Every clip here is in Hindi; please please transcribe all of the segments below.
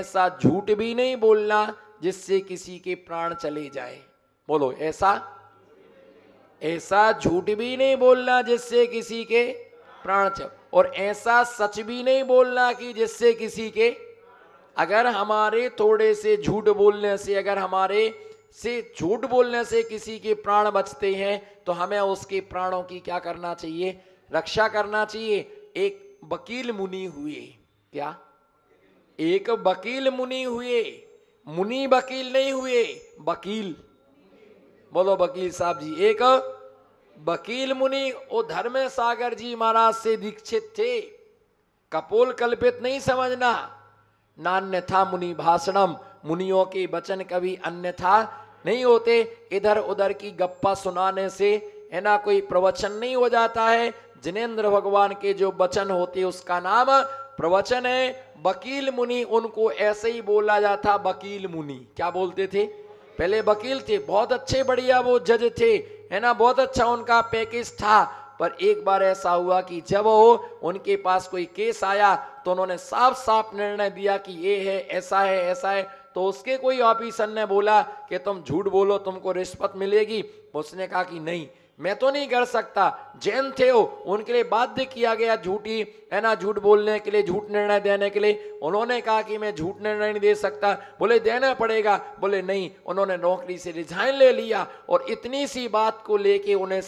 ऐसा झूठ भी नहीं बोलना जिससे किसी के प्राण चले जाए। बोलो, ऐसा झूठ भी नहीं बोलना जिससे किसी के प्राण चले, और ऐसा सच भी नहीं बोलना कि जिससे किसी के, अगर हमारे थोड़े से झूठ बोलने से, अगर हमारे से झूठ बोलने से किसी के प्राण बचते हैं तो हमें उसके प्राणों की क्या करना चाहिए? रक्षा करना चाहिए। एक वकील मुनि हुए, क्या? एक वकील मुनि हुए, मुनि वकील नहीं हुए, वकील। बोलो वकील साहब जी। एक वकील मुनि, वो धर्म सागर जी महाराज से दीक्षित थे। कपोल कल्पित नहीं समझना। नान्यथा मुनि भाषणम, मुनियों के वचन कभी अन्यथा नहीं होते। इधर उधर की गप्पा सुनाने से है ना कोई प्रवचन नहीं हो जाता है। जिनेंद्र भगवान के जो वचन होते उसका नाम प्रवचन है। वकील मुनि, उनको ऐसे ही बोला जाता वकील मुनि। क्या बोलते थे? पहले वकील थे, बहुत अच्छे बढ़िया वो जज थे, है ना, बहुत अच्छा उनका पैकेज था। पर एक बार ऐसा हुआ कि जब वो उनके पास कोई केस आया तो उन्होंने साफ साफ निर्णय दिया कि ये है, ऐसा है, ऐसा है। तो उसके कोई ऑफिसर ने बोला कि तुम झूठ बोलो, तुमको रिश्वत मिलेगी। उसने कहा कि नहीं, मैं तो नहीं कर सकता। जैन थे वो, उनके लिए बाध्य किया गया झूठी, है ना, झूठ बोलने के लिए, झूठ निर्णय देने के लिए। उन्होंने कहा कि मैं झूठ निर्णय नहीं दे सकता। बोले देना पड़ेगा। बोले नहीं। उन्होंने नौकरी से रिजाइन ले लिया और इतनी सी बात को लेके उन्हें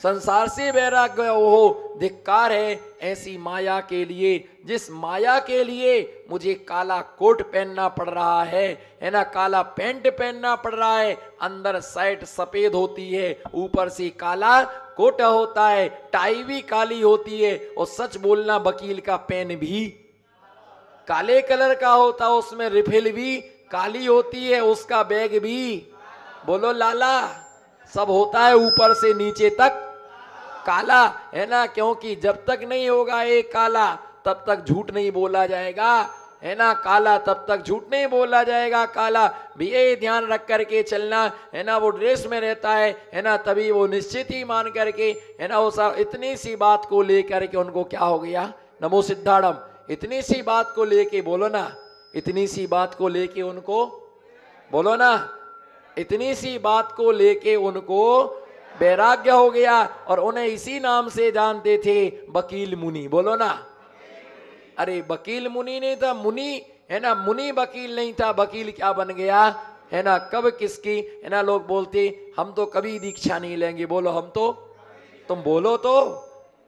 संसार से वैराग्य हो। धिक्कार है ऐसी माया के लिए, जिस माया के लिए मुझे काला कोट पहनना पड़ रहा है ना, काला पैंट पहनना पड़ रहा है। अंदर शर्ट सफेद होती है, ऊपर से काला कोट होता है, टाई भी काली होती है, और सच बोलना वकील का पेन भी काले कलर का होता है, उसमें रिफिल भी काली होती है, उसका बैग भी, बोलो लाला, सब होता है ऊपर से नीचे तक काला, है ना। क्योंकि जब तक नहीं होगा एक काला तब तक झूठ नहीं बोला जाएगा, है ना। काला तब तक झूठ नहीं बोला जाएगा। काला भी ये ध्यान रख करके चलना, है ना। वो ड्रेस में रहता है ना, तभी वो निश्चित ही मान करके, है ना, वो सब इतनी सी बात को लेकर के उनको क्या हो गया? नमो सिद्धाड़म। इतनी सी बात को लेके, बोलो ना, इतनी सी बात को लेके उनको, बोलो ना, इतनी सी बात को लेके उनको वैराग्य हो गया, और उन्हें इसी नाम से जानते थे, वकील मुनि। बोलो ना। अरे वकील मुनि नहीं था, मुनि, है ना, मुनि वकील नहीं था। वकील क्या बन गया, है ना। कब किसकी, है ना, लोग बोलते हम तो कभी दीक्षा नहीं लेंगे। बोलो हम तो, तुम बोलो तो,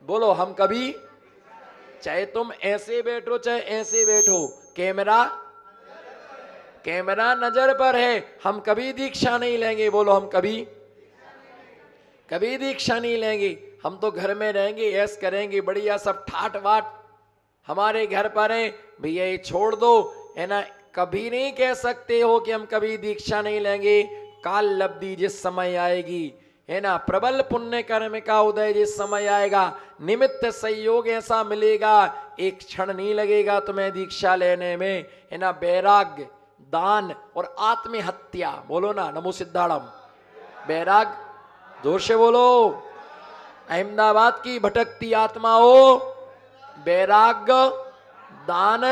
बोलो हम कभी, चाहे तुम ऐसे बैठो चाहे ऐसे बैठो, कैमरा नजर पर है, हम कभी दीक्षा नहीं लेंगे। बोलो हम कभी दीक्षा नहीं लेंगे। हम तो घर में रहेंगे, ऐस करेंगे, बढ़िया सब ठाट वाट हमारे घर पर है। भैया ये छोड़ दो, है ना। कभी नहीं कह सकते हो कि हम कभी दीक्षा नहीं लेंगे। काल लब्धि जिस समय आएगी, है ना, प्रबल पुण्य कर्म का उदय जिस समय आएगा, निमित्त संयोग ऐसा मिलेगा, एक क्षण नहीं लगेगा तुम्हें दीक्षा लेने में, है ना। वैराग्य, दान और आत्महत्या, बोलो ना, नमो सिद्धाड़म। वैराग्य, जोर से बोलो। अहमदाबाद की भटकती आत्माओं, वैराग्य, दान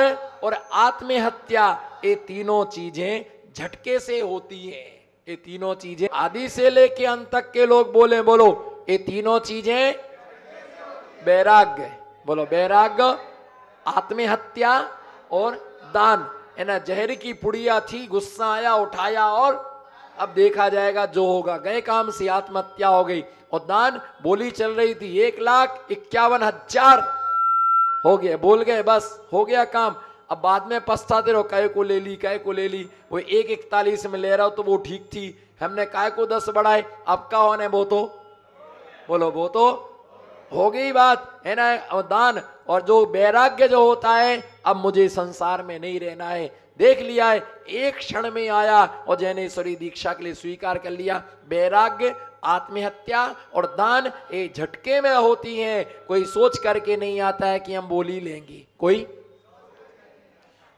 और आत्महत्या, ये तीनों चीजें झटके से होती हैं। ये तीनों चीजें आदि से लेके अंत तक के लोग बोले, बोलो, ये तीनों चीजें वैराग्य, बोलो वैराग्य, आत्महत्या और दान, है ना। जहर की पुड़िया थी, गुस्सा आया, उठाया, और अब देखा जाएगा जो होगा। गए काम से आत्महत्या हो गई। और दान, बोली चल रही थी 1,51,000 हो गए, बोल गए, बस हो गया काम। अब बाद में पछताते रहो, काय को ले ली, काय को ले ली। वो 1,41 में ले रहा हो तो वो ठीक थी, हमने काय को 10 बढ़ाए, अब का होने, वो तो, बोलो वो तो हो गई बात, है ना। दान और जो वैराग्य जो होता है, अब मुझे संसार में नहीं रहना है, देख लिया है, एक क्षण में आया और जैनेश्वरी दीक्षा के लिए स्वीकार कर लिया। वैराग्य, आत्महत्या और दान ये झटके में होती हैं, कोई सोच करके नहीं आता है कि हम बोली लेंगे। कोई,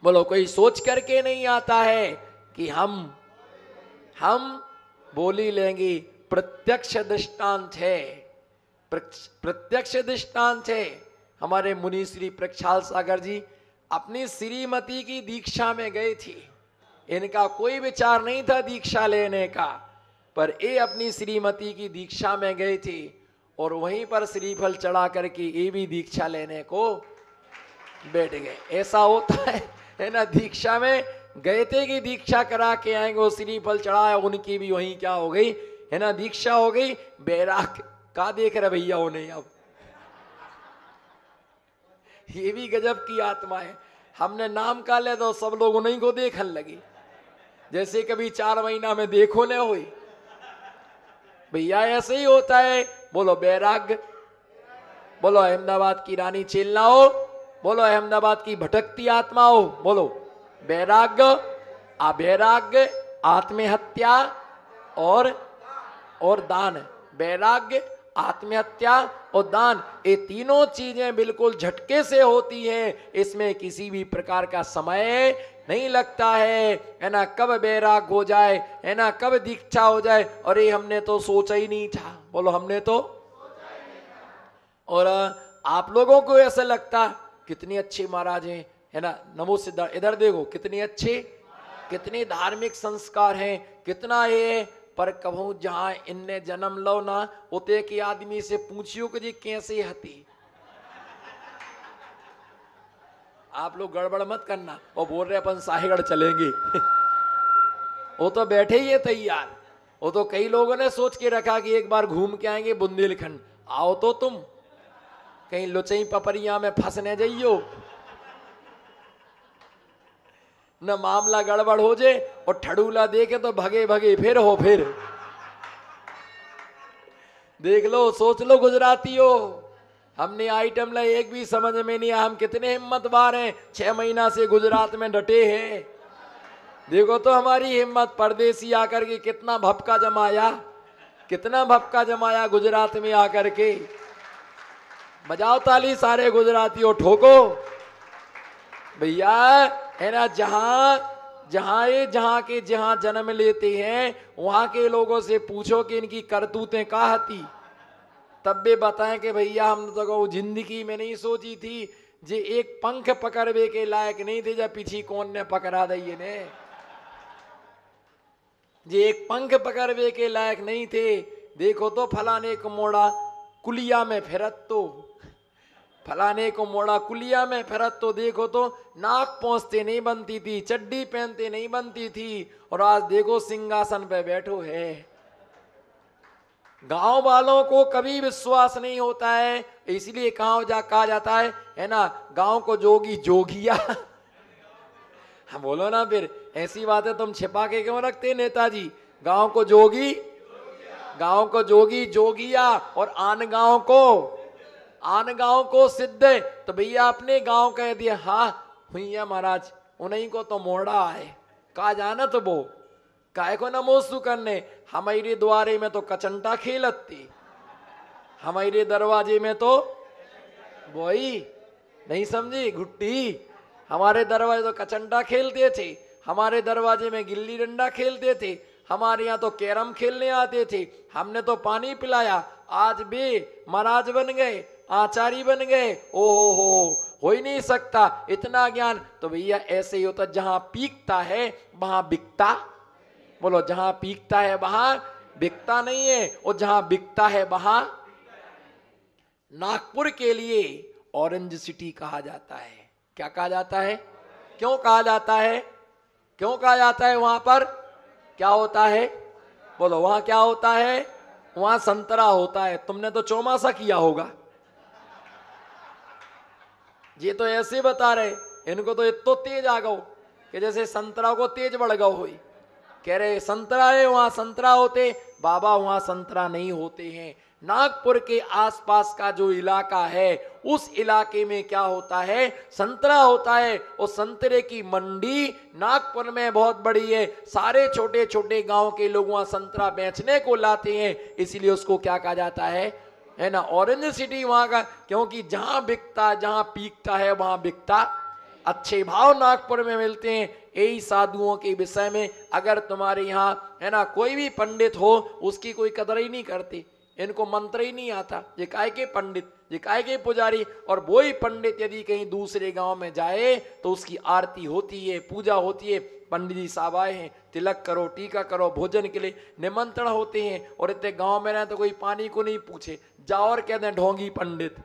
बोलो, कोई सोच करके नहीं आता है कि हम बोली लेंगे। प्रत्यक्ष दृष्टांत है, प्रत्यक्ष दृष्टांत है। हमारे मुनि श्री प्रक्षाल सागर जी अपनी श्रीमती की दीक्षा में गए थे। इनका कोई विचार नहीं था दीक्षा लेने का, पर ये अपनी श्रीमती की दीक्षा में गए थे और वहीं पर श्रीफल चढ़ा करके ये भी दीक्षा लेने को बैठ गए। ऐसा होता है ना, दीक्षा में गए थे कि दीक्षा करा के आएंगे, वो श्रीफल चढ़ाया, उनकी भी वहीं क्या हो गई है ना, दीक्षा हो गई। बैराग का देख रहे भैया उन्हें, अब ये भी गजब की आत्मा है। हमने नाम का ले तो सब लोग उन्हीं को देखने लगे, जैसे कभी 4 महीना में देखो न हुई। भैया ऐसे ही होता है। बोलो बैराग, बोलो अहमदाबाद की रानी चेलना हो, बोलो अहमदाबाद की भटकती आत्मा हो, बोलो बैराग, अबैराग्य, आत्महत्या और दान। बैराग्य, आत्महत्या और दान, ये तीनों चीजें बिल्कुल झटके से होती हैं। इसमें किसी भी प्रकार का समय नहीं लगता है ना, कब बैराग हो जाए है ना, कब दीक्षा हो जाए। और ये हमने तो सोचा ही नहीं था, बोलो हमने तो। और आप लोगों को ऐसा लगता कितनी अच्छी महाराज हैं है ना, नमो सिद्धार्थ, इधर देखो कितनी अच्छी, कितने धार्मिक संस्कार हैं, कितना ये। पर कभू जहां इनने जन्म लो ना, उते के आदमी से पूछियो कि जी कैसे हती। आप लोग गड़बड़ मत करना, वो बोल रहे अपन साहेगढ़ चलेंगे वो तो बैठे ही है तैयार। वो तो कई लोगों ने सोच के रखा कि एक बार घूम के आएंगे बुंदेलखंड। आओ तो तुम कहीं लुचई पपरिया में फंसने जाइयो न, मामला गड़बड़ हो जाए और ठड़ूला देखे तो भगे भगे फिर हो। फिर देख लो, सोच लो गुजराती हो, हमने आइटम ला एक भी समझ में नहीं आया। हम कितने हिम्मतवार हैं, 6 महीना से गुजरात में डटे हैं। देखो तो हमारी हिम्मत, परदेसी आकर के कितना भपका जमाया, कितना भपका जमाया गुजरात में आकर के। बजाओ ताली सारे गुजरातियों, ठोको भैया है ना। जहां जन्म लेते हैं वहां के लोगों से पूछो कि इनकी करतूतें कहाँ थी, तब भी बताएं कि भैया हम तो जिंदगी में नहीं सोची थी जे एक पंख पकड़वे के लायक नहीं थे, जब पीछे कौन ने पकड़ा दिए ने, जे एक पंख पकड़वे के लायक नहीं थे। देखो तो फलाने को मोड़ा कुलिया में फिरत, तो फलाने को मोड़ा कुलिया में फिरत, तो देखो तो नाक पहुंचते नहीं बनती थी, चड्डी पहनते नहीं बनती थी, और आज देखो सिंहासन पे बैठो है। गांव वालों को कभी विश्वास नहीं होता है, इसलिए कहा जाता है ना, गांव को जोगी जोगिया हम बोलो ना, फिर ऐसी बातें तुम छिपा के क्यों रखते नेताजी। गांव को जोगी जोगिया, और आन गांव को सिद्ध। तो भैया अपने गांव कह दिया, हाँ हुईया महाराज, उन्हीं को तो मोड़ा है, कहा जाना तो वो काय को नमोस्तु करने। हमारे द्वारे में तो कचंटा खेलती, हमारे दरवाजे में तो वही नहीं समझी घुट्टी, हमारे दरवाजे तो कचंटा खेलते थे, हमारे दरवाजे में गिल्ली डंडा खेलते थे, हमारे यहाँ तो कैरम खेलने आते थे, हमने तो पानी पिलाया, आज भी महाराज बन गए, आचार्य बन गए। हो ही नहीं सकता इतना ज्ञान। तो भैया ऐसे ही होता, जहां पीकता है वहां बिकता, बोलो जहां पीकता है वहां बिकता नहीं है, और जहां बिकता है वहां। नागपुर के लिए ऑरेंज सिटी कहा जाता है। क्या कहा जाता है, क्यों कहा जाता है, क्यों कहा जाता है? वहां पर क्या होता है, बोलो वहां क्या होता है? वहां संतरा होता है। तुमने तो चौमासा किया होगा, ये तो ऐसे बता रहे, इनको तो इतो तेज आ गो कि जैसे संतरा को तेज बढ़ गो हुई। कह रहे संतरा है, वहां संतरा होते, बाबा वहां संतरा नहीं होते हैं। नागपुर के आसपास का जो इलाका है उस इलाके में क्या होता है, संतरा होता है। और संतरे की मंडी नागपुर में बहुत बड़ी है, सारे छोटे छोटे गांव के लोग वहां संतरा बेचने को लाते हैं, इसलिए उसको क्या कहा जाता है ना, ऑरेंज सिटी वहां का। क्योंकि जहां बिकता, जहां पीकता है वहां बिकता। अच्छे भाव नागपुर में मिलते हैं। यही साधुओं के विषय में अगर तुम्हारे यहाँ है ना कोई भी पंडित हो, उसकी कोई कदर ही नहीं करते। इनको मंत्र ही नहीं आता, ये काय के पंडित, ये काय के पुजारी। और वो ही पंडित यदि कहीं दूसरे गांव में जाए तो उसकी आरती होती है, पूजा होती है, पंडित जी साहब आए हैं, तिलक करो, टीका करो, भोजन के लिए निमंत्रण होते हैं। और इतने गांव में रहे तो कोई पानी को नहीं पूछे, जाओ और कहते हैं ढोंगी पंडित,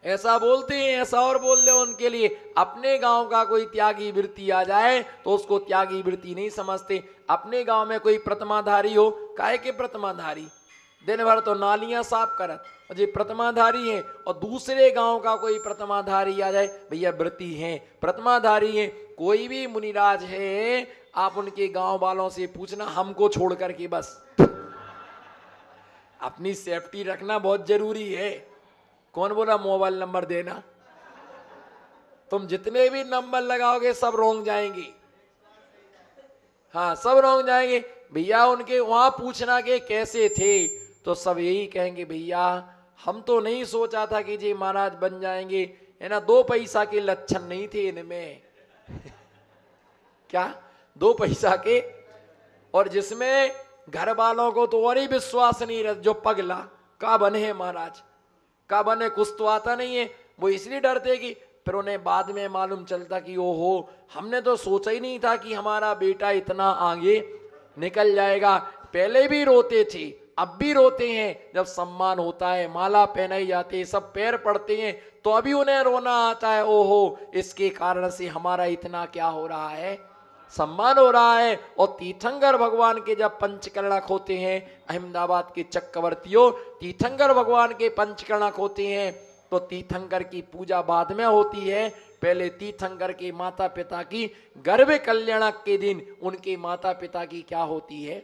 ऐसा बोलते हैं। ऐसा और बोल दे उनके लिए। अपने गांव का कोई त्यागी वृत्ति आ जाए तो उसको त्यागी वृत्ति नहीं समझते। अपने गांव में कोई प्रतिमाधारी हो, काहे के प्रतिमाधारी, दिन भर तो नालियां साफ करत, और ये प्रतिमाधारी है। और दूसरे गांव का कोई प्रतिमाधारी आ जाए, भैया वृत्ति है, प्रतिमाधारी है। कोई भी मुनिराज है, आप उनके गांव वालों से पूछना, हमको छोड़ करके बस। अपनी सेफ्टी रखना बहुत जरूरी है। कौन बोला मोबाइल नंबर देना? तुम जितने भी नंबर लगाओगे सब रोंग जाएंगे। हाँ, सब रोंग जाएंगे। भैया उनके वहां पूछना कि कैसे थे, तो सब यही कहेंगे, भैया हम तो नहीं सोचा था कि जी महाराज बन जाएंगे, है ना, 2 पैसा के लक्षण नहीं थे इनमें। क्या 2 पैसा के? और जिसमें घर वालों को तो और ही विश्वास नहीं रहता, जो पगला का बने है महाराज, का बने, कुछ तो आता नहीं है। वो इसलिए डरते कि फिर उन्हें बाद में मालूम चलता कि ओहो, हमने तो सोचा ही नहीं था कि हमारा बेटा इतना आगे निकल जाएगा। पहले भी रोते थे, अब भी रोते हैं। जब सम्मान होता है, माला पहनाई जाती है, सब पैर पड़ते हैं, तो अभी उन्हें रोना आता है, ओहो इसके कारण से हमारा इतना क्या हो रहा है, सम्मान हो रहा है। और तीर्थंकर भगवान के जब पंचकर्णक होते हैं, अहमदाबाद के चक्रवर्तियों, तीर्थंकर भगवान के पंचकर्णक होते हैं, तो तीर्थंकर की पूजा बाद में होती है। पहले तीर्थंकर के माता पिता की गर्भ कल्याणक के दिन उनके माता पिता की क्या होती है,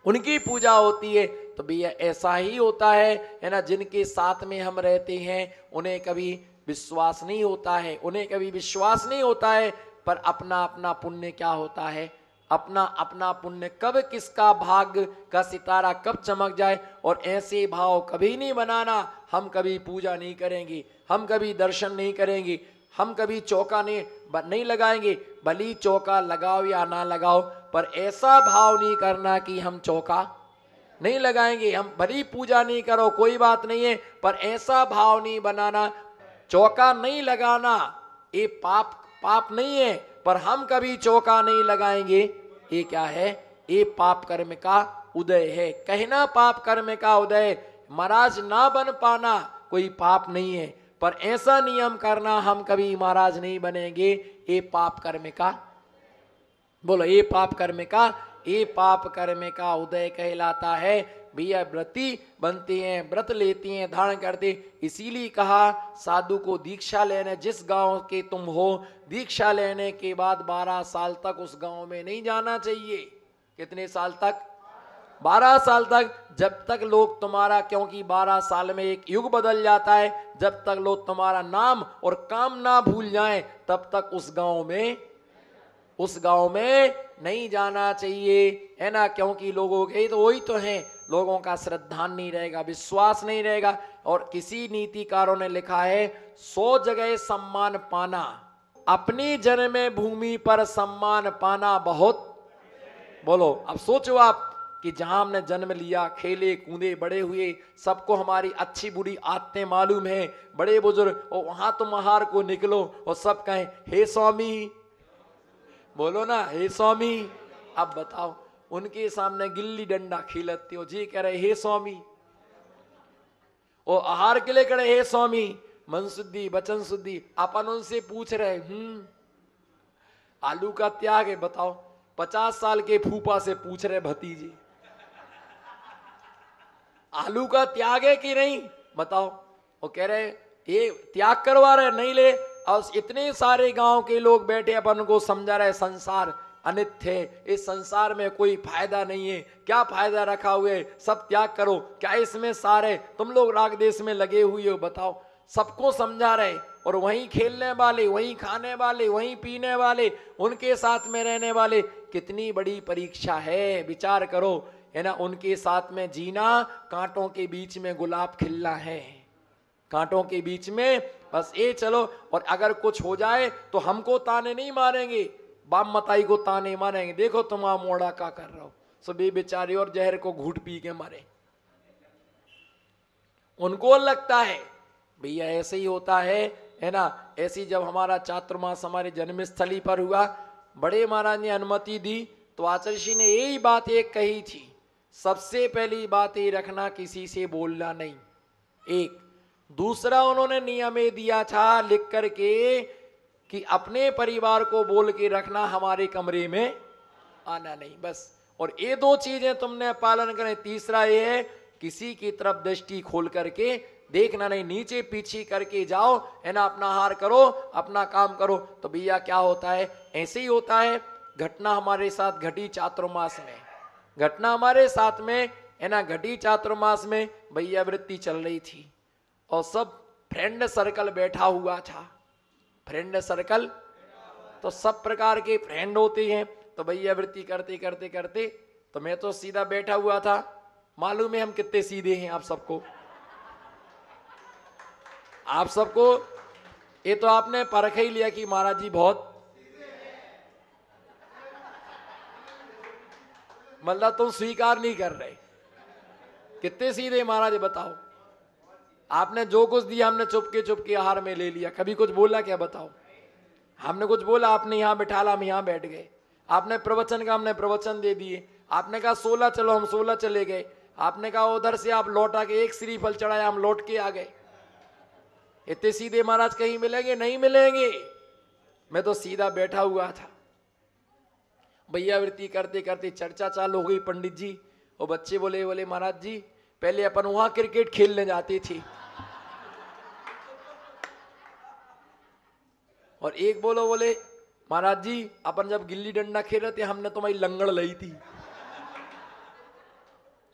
उनकी पूजा होती है। तो भैया ऐसा ही होता है ना। जिनके साथ में हम रहते हैं उन्हें कभी विश्वास नहीं होता है, उन्हें कभी विश्वास नहीं होता है, पर अपना अपना पुण्य क्या होता है, अपना अपना पुण्य कब किसका भाग्य का सितारा कब चमक जाए। और ऐसे भाव कभी नहीं बनाना, हम कभी पूजा नहीं करेंगे, हम कभी दर्शन नहीं करेंगे, हम कभी चौका नहीं लगाएंगे। भली चौका लगाओ या ना लगाओ, पर ऐसा भाव नहीं करना कि हम चौका नहीं लगाएंगे। हम भली पूजा नहीं करो, कोई बात नहीं है, पर ऐसा भाव नहीं बनाना, चौका नहीं लगाना ये पाप नहीं है, पर हम कभी चौका नहीं लगाएंगे, ये क्या है, ये पाप कर्म का उदय है। कहना पाप कर्म का उदय, महाराज ना बन पाना कोई पाप नहीं है, पर ऐसा नियम करना हम कभी महाराज नहीं बनेंगे, ये पाप कर्म का, बोलो ये पाप कर्म का, ये पाप कर्म का उदय कहलाता है। भैया व्रती बनते हैं, व्रत लेते हैं, धारण करते। इसीलिए कहा साधु को दीक्षा लेने, जिस गांव के तुम हो, दीक्षा लेने के बाद 12 साल तक उस गांव में नहीं जाना चाहिए। कितने साल तक? 12 साल तक। जब तक लोग तुम्हारा, क्योंकि 12 साल में एक युग बदल जाता है, जब तक लोग तुम्हारा नाम और काम ना भूल जाएं, तब तक उस गांव में नहीं जाना चाहिए, है ना। क्योंकि लोगों के तो वही तो हैं, लोगों का श्रद्धा नहीं रहेगा, विश्वास नहीं रहेगा। और किसी नीतिकारों ने लिखा है, 100 जगह सम्मान पाना, अपनी जन्म भूमि पर सम्मान पाना बहुत, बोलो अब सोचो आप कि जहां हमने जन्म लिया, खेले कूदे बड़े हुए, सबको हमारी अच्छी बुरी आदतें मालूम है, बड़े बुजुर्ग, और वहां तुम आहार को निकलो और सब कहें हे स्वामी, बोलो ना हे स्वामी। अब बताओ, उनके सामने गिल्ली डंडा खेलते हो, जी कह रहे हे स्वामी, और आहार के लिए करे हे स्वामी, मन शुद्धि वचन शुद्धि। अपन उनसे पूछ रहे आलू का त्याग है, बताओ। 50 साल के फूफा से पूछ रहे भतीजे आलू का त्याग है कि नहीं, बताओ। वो कह रहे ये त्याग करवा रहे, नहीं ले। और इतने सारे गांव के लोग बैठे अपन को समझा रहे संसार अनित्य है, इस संसार में कोई फायदा नहीं है, क्या फायदा रखा हुआ है, सब त्याग करो, क्या इसमें सारे तुम लोग राग देश में लगे हुए हो, बताओ। सबको समझा रहे, और वहीं खेलने वाले, वहीं खाने वाले, वहीं पीने वाले, उनके साथ में रहने वाले, कितनी बड़ी परीक्षा है, विचार करो, है ना। उनके साथ में जीना, कांटों के बीच में गुलाब खिलना है, कांटों के बीच में बस ये चलो। और अगर कुछ हो जाए तो हमको ताने नहीं मारेंगे, बाप मताई को ताने मारेंगे, देखो तुम मोड़ा का कर रहे हो, सो भी बेचारे और जहर को घूट पी के मरे। उनको लगता है भैया ऐसे ही होता है ना। ऐसी जब हमारा चातुर्मास हमारे जन्मस्थली पर हुआ, बड़े महाराज ने अनुमति दी तो आचार्य जी ने यही बात एक कही थी, सबसे पहली बात ये रखना किसी से बोलना नहीं। एक दूसरा उन्होंने नियम ये दिया था लिख करके कि अपने परिवार को बोल के रखना, हमारे कमरे में आना नहीं, बस। और ये दो चीजें तुमने पालन करें। तीसरा ये है किसी की तरफ दृष्टि खोल करके देखना नहीं, नीचे पीछे करके जाओ है ना, अपना आहार करो, अपना काम करो। तो भैया क्या होता है, ऐसे ही होता है। घटना हमारे साथ घटी चातुर्मास में, घटना हमारे साथ में है ना घटी चातुर्मास में। भैया वृत्ति चल रही थी और सब फ्रेंड सर्कल बैठा हुआ था। फ्रेंड सर्कल तो सब प्रकार के फ्रेंड होते हैं। तो भैया वृत्ति करते करते करते तो मैं तो सीधा बैठा हुआ था। मालूम है हम कितने सीधे हैं आप सबको, आप सबको ये तो आपने परख ही लिया कि महाराज जी बहुत, मतलब तुम स्वीकार नहीं कर रहे कितने सीधे महाराज बताओ। आपने जो कुछ दिया हमने चुपके आहार में ले लिया, कभी कुछ बोला क्या बताओ? हमने कुछ बोला? आपने यहां बैठाला हम यहां बैठ गए। आपने प्रवचन का हमने प्रवचन दे दिए। आपने कहा 16 चलो हम 16 चले गए। आपने कहा उधर से आप लौटा के एक श्रीफल चढ़ाया हम लौट के आ गए। इतने सीधे महाराज कहीं मिलेंगे? नहीं मिलेंगे। मैं तो सीधा बैठा हुआ था। भैया वृत्ति करते करते चर्चा चालू हो गई पंडित जी। और बच्चे बोले महाराज जी पहले अपन वहां क्रिकेट खेलने जाते थे। और एक बोले महाराज जी अपन जब गिल्ली डंडा खेल रहे थे हमने तुम्हारी लंगड़ ली थी,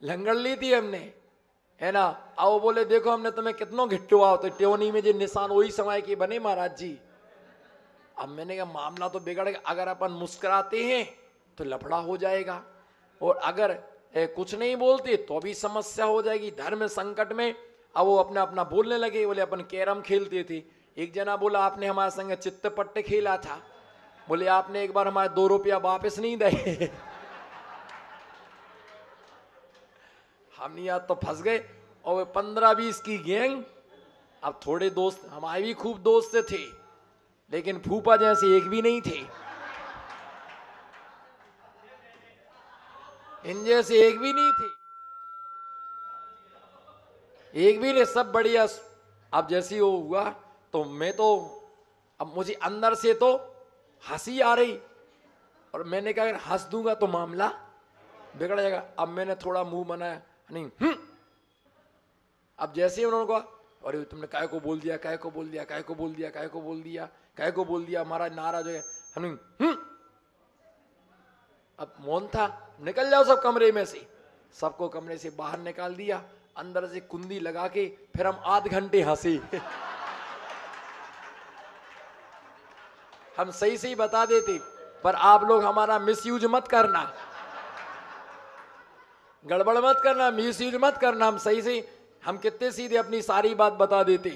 लंगड़ ली थी हमने है ना। आओ बोले देखो हमने तुम्हें कितनों घिट्टो आओ, तो ट्योनी में जो निशान वही समय के बने महाराज जी। अब मैंने कहा मामला तो बिगड़ गया। अगर अपन मुस्कुराते हैं तो लफड़ा हो जाएगा, और अगर कुछ नहीं बोलते तो भी समस्या हो जाएगी धर्म संकट में। अब वो अपना अपना बोलने लगे। बोले अपन कैरम खेलते थे। एक जना बोला आपने हमारे संग चित्तपट्टे खेला था। बोले आपने एक बार हमारे 2 रुपया वापस नहीं दे। हम यार तो फंस गए। और 15-20 की गैंग। अब थोड़े दोस्त हमारे भी खूब दोस्त थे, लेकिन फूफा जैसे एक भी नहीं थे, इन जैसे एक भी नहीं थे, एक भी नहीं, सब बढ़िया। अब जैसी वो हुआ तो मैं तो, अब मुझे अंदर से तो हंसी आ रही, और मैंने कहा अगर हंस दूंगा तो मामला बिगड़ जाएगा। अब मैंने थोड़ा मुंह बनाया नहीं। अब जैसे उन्होंने कहा अरे तुमने काय को बोल दिया, काय को बोल दिया, काय को बोल दिया, काय को बोल दिया, काय को बोल दिया, महाराज नाराज हो गया। हमने अब मौन था। निकल जाओ सब कमरे में से। सबको कमरे से बाहर निकाल दिया, अंदर से कुंडी लगा के फिर हम आध घंटे हंसे। हम सही सही बता देते, पर आप लोग हमारा मिसयूज मत करना, गड़बड़ मत करना, मिसयूज मत करना। हम सही से, हम कितने सीधे अपनी सारी बात बता देते।